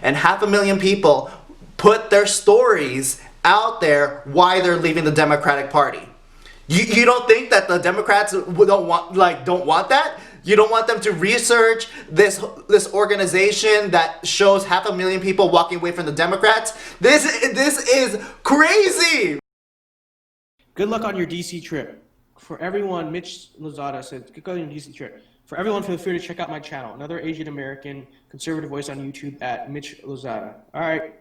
and 500,000 people put their stories out there why they're leaving the Democratic Party. You don't think that the Democrats don't want that? You don't want them to research this organization that shows 500,000 people walking away from the Democrats? This is crazy. Good luck on your DC trip. For everyone, Mitch Lozada said, good luck on your DC trip. For everyone, feel free to check out my channel, another Asian American conservative voice on YouTube at Mitch Lozada. All right.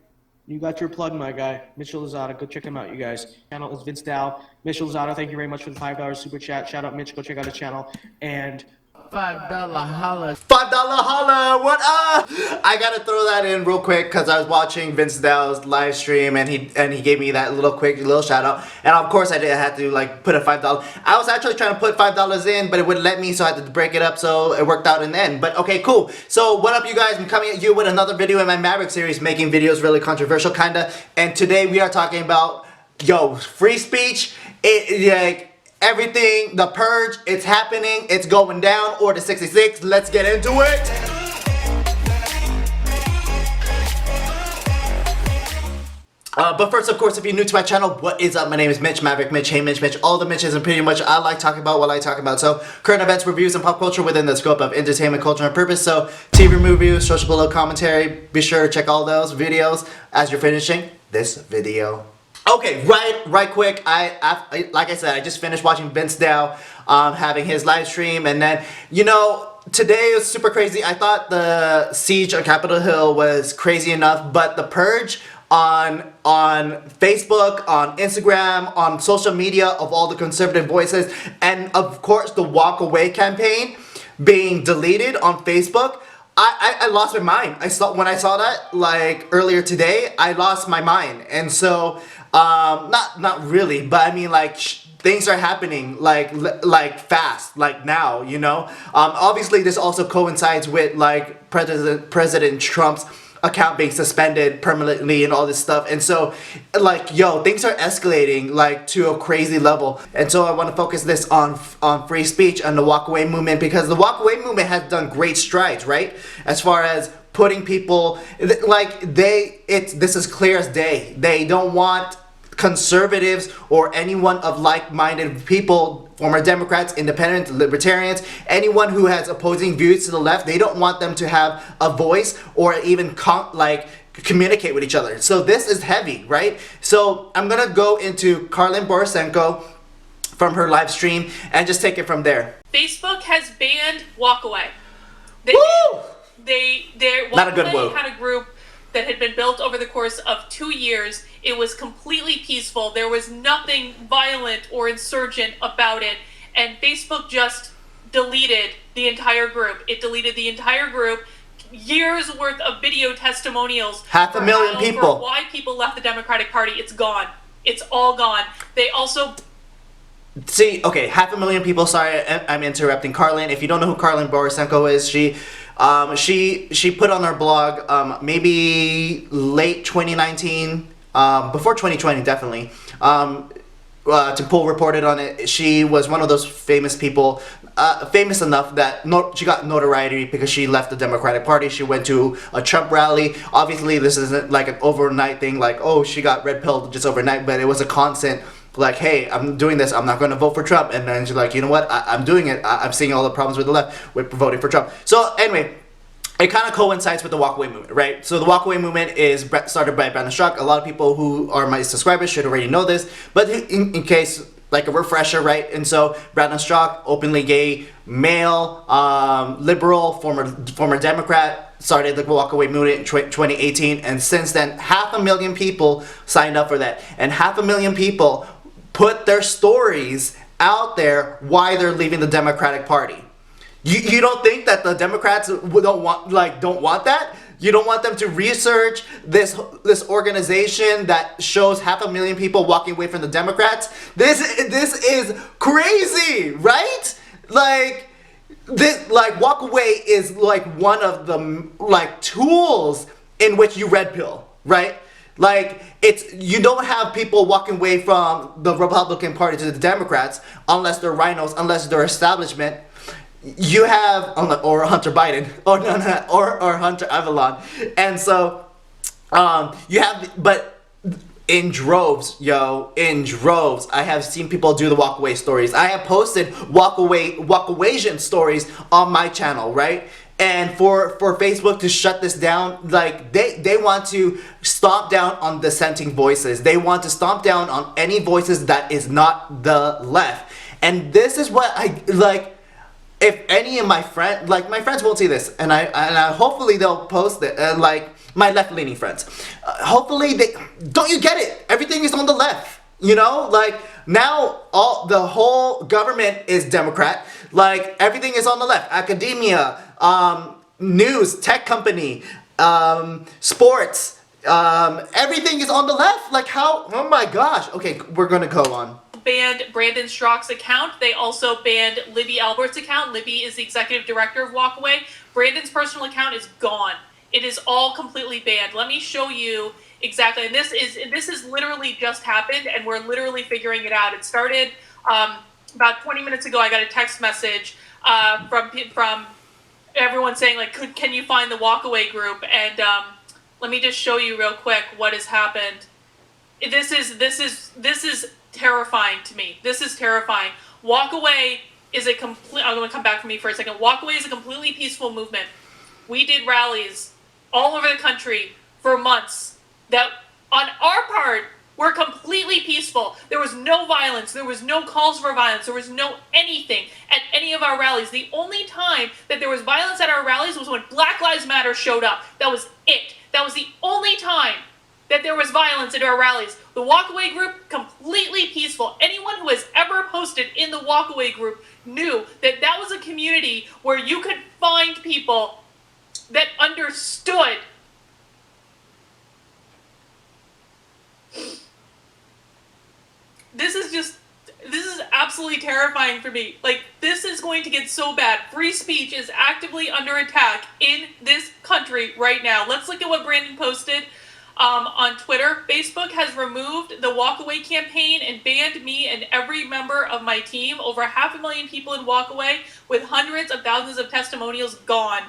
You got your plug, my guy. Mitch Lozada. Go check him out, you guys. Channel is Vince Dow. Mitch Lozada, thank you very much for the $5 super chat. Shout out, Mitch. Go check out his channel. And $5 holla. $5 holla, what up? I gotta throw that in real quick because I was watching Vince Dow's live stream and he gave me that quick little shout out. And of course I had to like put a $5. I was actually trying to put $5 in, but it wouldn't let me, so I had to break it up, so it worked out in the end. But okay, cool. So what up, you guys? I'm coming at you with another video in my Maverick series, making videos really controversial kinda. And today we are talking about, free speech. Everything, the purge, it's happening, it's going down, Order 66, let's get into it! But first, of course, if you're new to my channel, what is up? My name is Mitch, Maverick Mitch, hey Mitch, all the Mitches, and pretty much I like talking about what I talk about. So, current events, reviews, and pop culture within the scope of entertainment, culture, and purpose. So, TV reviews, social political commentary, be sure to check all those videos as you're finishing this video. Okay, right quick, like I said, I just finished watching Vince Dow having his live stream, and then, today was super crazy. I thought the siege on Capitol Hill was crazy enough, but the purge on Facebook, on Instagram, on social media of all the conservative voices, and of course the Walkaway campaign being deleted on Facebook, I lost my mind. When I saw that like earlier today, I lost my mind. And so not really, but I mean like things are happening like fast, like now, obviously this also coincides with like President Trump's account being suspended permanently and all this stuff, and so like things are escalating like to a crazy level. And so I want to focus this on free speech and the Walkaway movement, because the Walkaway movement has done great strides, right, as far as putting people this is clear as day. They don't want conservatives or anyone of like-minded people, former Democrats, independents, libertarians, anyone who has opposing views to the left, they don't want them to have a voice or even communicate with each other. So this is heavy, right? So I'm gonna go into Karlyn Borysenko from her live stream and just take it from there. Facebook has banned Walkaway. They're not a good word. Had a group that had been built over the course of 2 years. It was completely peaceful. There was nothing violent or insurgent about it. And Facebook just deleted the entire group. It deleted the entire group. Years worth of video testimonials. 500,000 people. Why people left the Democratic Party. It's gone. It's all gone. They also... See, okay, 500,000 people. Sorry, I'm interrupting Karlyn. If you don't know who Karlyn Borysenko is, she put on her blog maybe late 2019, before 2020 definitely, reported on it. She was one of those famous people, famous enough that she got notoriety because she left the Democratic Party. She went to a Trump rally. Obviously this isn't like an overnight thing, like, oh, she got red pilled just overnight, but it was a constant, like, hey, I'm doing this, I'm not going to vote for Trump. And then she's like, you know what, I'm doing it. I'm seeing all the problems with the left with voting for Trump. So anyway, it kind of coincides with the Walkaway movement, right? So the Walkaway movement is started by Brandon Straka. A lot of people who are my subscribers should already know this, but in case, like a refresher, right? And so Brandon Straka, openly gay, male, liberal, former Democrat, started the Walkaway movement in 2018, and since then, 500,000 people signed up for that, and 500,000 people put their stories out there why they're leaving the Democratic Party. You don't think that the Democrats don't want that? You don't want them to research this organization that shows 500,000 people walking away from the Democrats? This is crazy, right? Walkaway is like one of the tools in which you red pill, right? You don't have people walking away from the Republican Party to the Democrats unless they're rhinos, unless they're establishment. You have, or Hunter Biden, or Hunter Avalon. And so You have, but in droves, in droves, I have seen people do the walkaway stories. I have posted walkawaysian stories on my channel, right? And for Facebook to shut this down, like they want to stomp down on dissenting voices. They want to stomp down on any voices that is not the left. And this is what I like. If any of my friends, like my friends won't see this, and I hopefully they'll post it, like my left-leaning friends, hopefully they, don't you get it? Everything is on the left, like now the whole government is Democrat, like everything is on the left, academia, news, tech company, sports, everything is on the left, like how, oh my gosh, okay, we're gonna go on. Banned Brandon Strzok's account. They also banned Libby Albert's account. Libby is the executive director of Walkaway. Brandon's personal account is gone. It is all completely banned. Let me show you exactly. And this is literally just happened, and we're literally figuring it out. It started about 20 minutes ago. I got a text message from everyone saying, like, can you find the Walkaway group? And let me just show you real quick what has happened. This is terrifying to me. This is terrifying. Walkaway is a complete, I'm going to come back to me for a second. Walkaway is a completely peaceful movement. We did rallies all over the country for months that on our part were completely peaceful. There was no violence. There was no calls for violence. There was no anything at any of our rallies. The only time that there was violence at our rallies was when Black Lives Matter showed up. That was it. That was the only time that there was violence at our rallies. The Walkaway group, completely peaceful. Anyone who has ever posted in the Walkaway group knew that that was a community where you could find people that understood. This is absolutely terrifying for me. Like, this is going to get so bad. Free speech is actively under attack in this country right now. Let's look at what Brandon posted. On Twitter. Facebook has removed the Walkaway campaign and banned me and every member of my team. Over 500,000 people in Walkaway with hundreds of thousands of testimonials gone.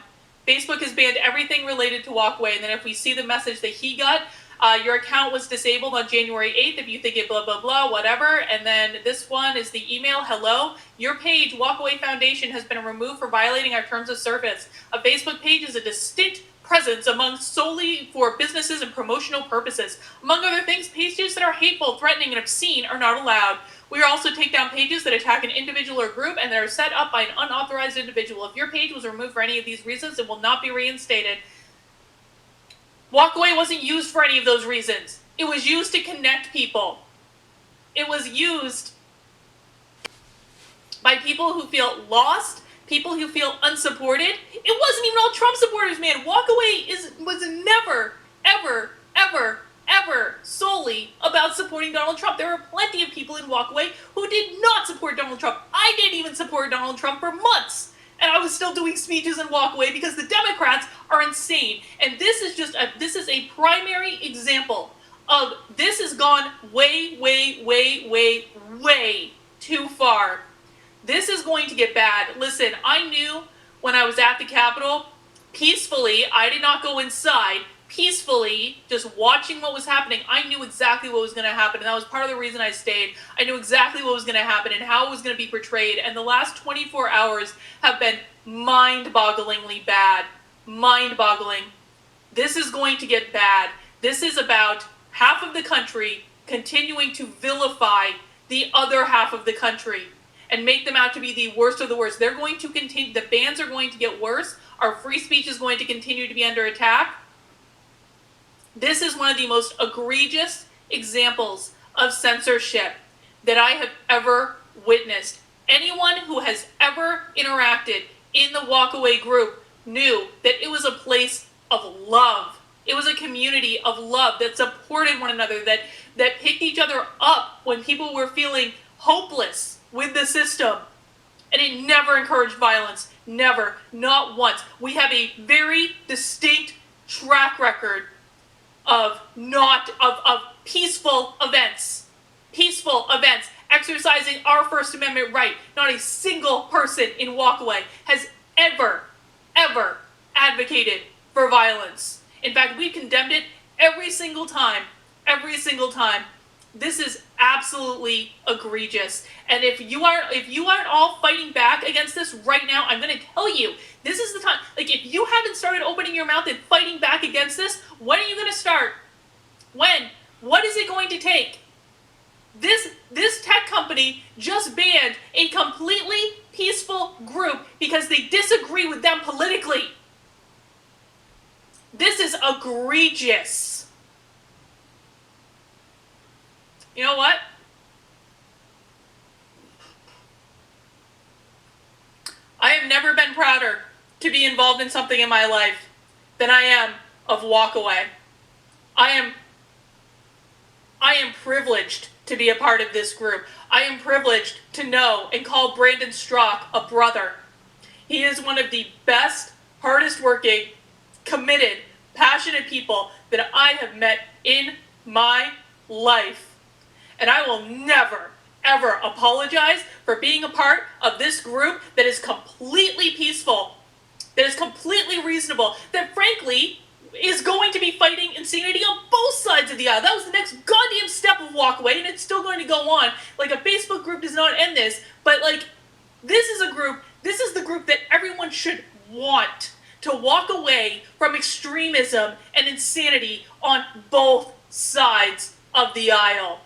Facebook has banned everything related to Walkaway. And then if we see the message that he got, your account was disabled on January 8th. If you think it blah, blah, blah, whatever. And then this one is the email. Hello, your page, Walkaway Foundation, has been removed for violating our terms of service. A Facebook page is a distinct presence among solely for businesses and promotional purposes. Among other things, pages that are hateful, threatening, and obscene are not allowed. We also take down pages that attack an individual or group and that are set up by an unauthorized individual. If your page was removed for any of these reasons, it will not be reinstated. Walkaway wasn't used for any of those reasons. It was used to connect people. It was used by people who feel lost, people who feel unsupported. It wasn't even all Trump supporters, man. Walkaway was never, ever, ever, ever solely about supporting Donald Trump. There were plenty of people in Walkaway who did not support Donald Trump. I didn't even support Donald Trump for months. And I was still doing speeches in Walkaway because the Democrats are insane. And this is a primary example of this has gone way, way, way, way, way too far. This is going to get bad. Listen, I knew when I was at the Capitol, peacefully, I did not go inside, peacefully, just watching what was happening, I knew exactly what was going to happen, and that was part of the reason I stayed. I knew exactly what was going to happen and how it was going to be portrayed, and the last 24 hours have been mind-bogglingly bad. Mind-boggling. This is going to get bad. This is about half of the country continuing to vilify the other half of the country and make them out to be the worst of the worst. They're going to continue, the bans are going to get worse. Our free speech is going to continue to be under attack. This is one of the most egregious examples of censorship that I have ever witnessed. Anyone who has ever interacted in the Walkaway group knew that it was a place of love. It was a community of love that supported one another, that picked each other up when people were feeling hopeless with the system. And it never encouraged violence. Never. Not once. We have a very distinct track record of peaceful events. Peaceful events. Exercising our First Amendment right. Not a single person in Walkaway has ever advocated for violence. In fact, we condemned it Every single time. Every single time. This is absolutely egregious. And if you aren't all fighting back against this right now, I'm gonna tell you, this is the time. Like, if you haven't started opening your mouth and fighting back against this, when are you gonna start? When? What is it going to take? This tech company just banned a completely peaceful group because they disagree with them politically. This is egregious. You know what? I have never been prouder to be involved in something in my life than I am of Walkaway. I am privileged to be a part of this group. I am privileged to know and call Brandon Strock a brother. He is one of the best, hardest working, committed, passionate people that I have met in my life. And I will never, ever apologize for being a part of this group that is completely peaceful, that is completely reasonable, that frankly is going to be fighting insanity on both sides of the aisle. That was the next goddamn step of Walkaway, and it's still going to go on. Like, a Facebook group does not end this, but like, this is the group that everyone should want to walk away from extremism and insanity on both sides of the aisle.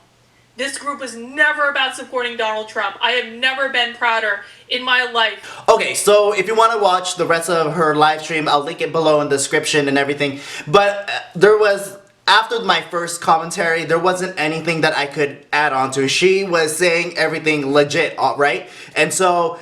This group was never about supporting Donald Trump. I have never been prouder in my life. Okay, so if you want to watch the rest of her live stream, I'll link it below in the description and everything. But there was, after my first commentary, there wasn't anything that I could add on to. She was saying everything legit, right? And so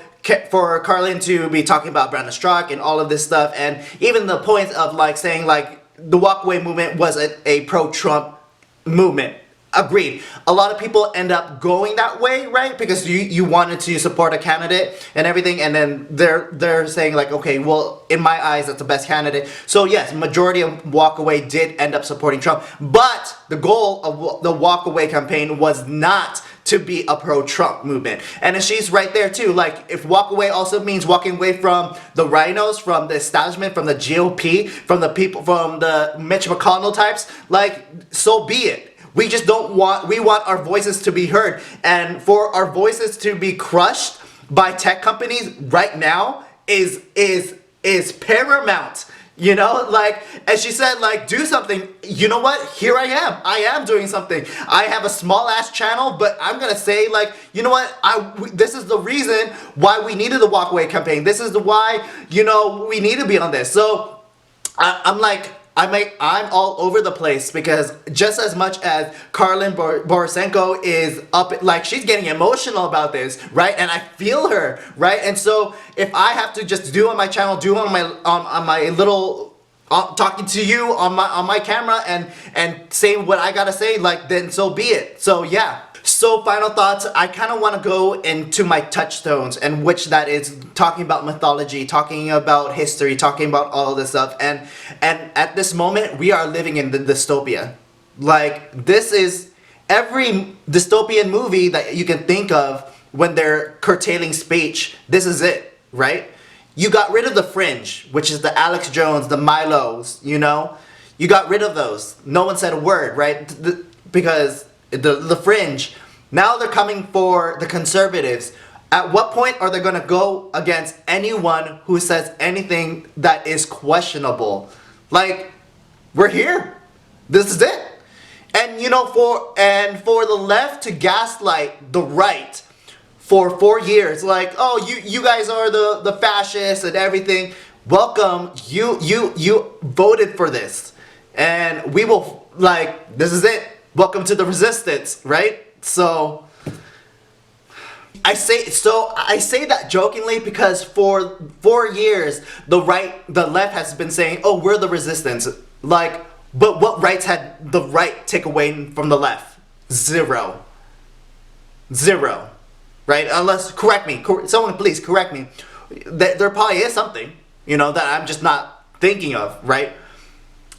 for Karlyn to be talking about Brandon Strock and all of this stuff, and even the point of like saying like the Walkaway movement was a pro-Trump movement. Agreed. A lot of people end up going that way, right? Because you wanted to support a candidate and everything, and then they're saying like, okay, well, in my eyes, that's the best candidate. So yes, majority of Walkaway did end up supporting Trump, but the goal of the Walkaway campaign was not to be a pro-Trump movement. And then she's right there too. Like, if Walkaway also means walking away from the rhinos, from the establishment, from the GOP, from the people, from the Mitch McConnell types, like, so be it. We just don't want, we want our voices to be heard. And for our voices to be crushed by tech companies right now is paramount. You know, like, as she said, like, do something. You know what? Here I am. I am doing something. I have a small ass channel, but I'm gonna say, like, you know what? This is the reason why we needed the Walkaway campaign. This is the why, you know, we need to be on this. So I'm like, I'm all over the place, because just as much as Karlyn Borysenko is up, like, she's getting emotional about this, right? And I feel her, right? And so if I have to just do on my channel, do on my little talking to you on my camera and say what I gotta say, like, then so be it. So yeah. So final thoughts, I kind of want to go into my touchstones, and which that is talking about mythology, talking about history, talking about all this stuff, and at this moment we are living in the dystopia. Like, this is every dystopian movie that you can think of when they're curtailing speech. This is it, right? You got rid of the fringe, which is the Alex Jones, the Milos, you know? You got rid of those. No one said a word, right? Because the fringe. Now they're coming for the conservatives. At what point are they going to go against anyone who says anything that is questionable? Like, we're here. This is it. And you know, for the left to gaslight the right for 4 years, like, oh, you guys are the fascists and everything. Welcome. You voted for this, and we will, like, this is it. Welcome to the resistance, right? So I say that jokingly, because for 4 years the left has been saying, oh, we're the resistance. Like, but what rights had the right take away from the left? Zero, right? Unless, correct me, someone please correct me. There probably is something, you know, that I'm just not thinking of, right?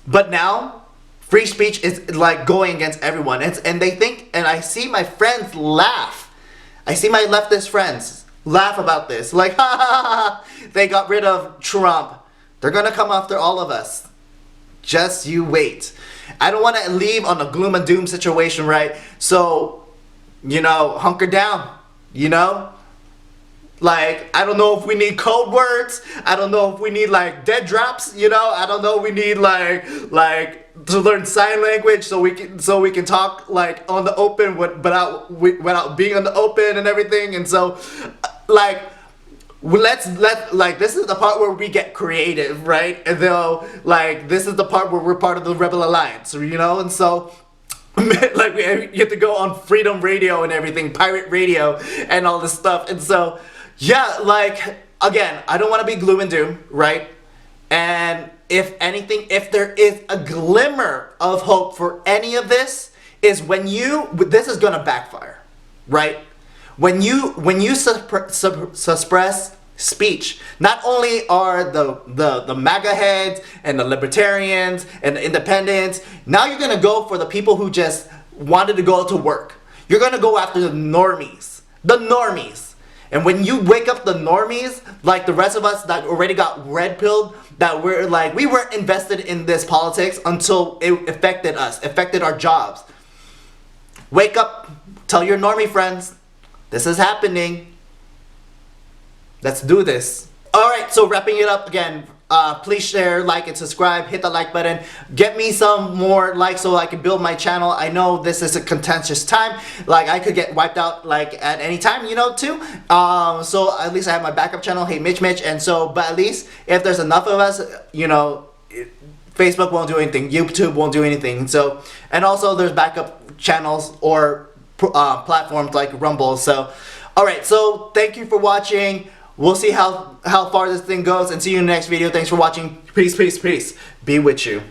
But now free speech is like going against everyone, and they think, and I see my friends laugh. I see my leftist friends laugh about this, like, ha ha ha ha, they got rid of Trump. They're gonna come after all of us. Just you wait. I don't want to leave on a gloom and doom situation, right? So, you know, hunker down, you know? Like, I don't know if we need code words. I don't know if we need like dead drops, you know? I don't know we need like to learn sign language so we can talk like on the open without being on the open and everything. And so like let's like this is the part where we get creative, right? And though like this is the part where we're part of the Rebel Alliance, you know? And so like we get to go on Freedom Radio and everything, pirate radio and all this stuff. And so yeah, like again, I don't want to be gloom and doom, right? And if anything, if there is a glimmer of hope for any of this, is when this is gonna backfire, right? When you suppress speech, not only are the MAGA heads and the libertarians and the independents, now you're gonna go for the people who just wanted to go to work. You're gonna go after the normies. The normies. And when you wake up the normies, like the rest of us that already got red pilled, that we're like, we weren't invested in this politics until it affected us, affected our jobs. Wake up, tell your normie friends, this is happening. Let's do this. Alright, so wrapping it up again, please share, like, and subscribe. Hit the like button. Get me some more likes so I can build my channel. I know this is a contentious time. Like, I could get wiped out, like, at any time, you know, too. So at least I have my backup channel, Hey Mitch. And so, but at least if there's enough of us, you know, Facebook won't do anything. YouTube won't do anything. So, and also there's backup channels or platforms like Rumble. So, alright, so thank you for watching. We'll see how far this thing goes and see you in the next video. Thanks for watching. Peace, peace, peace. Be with you.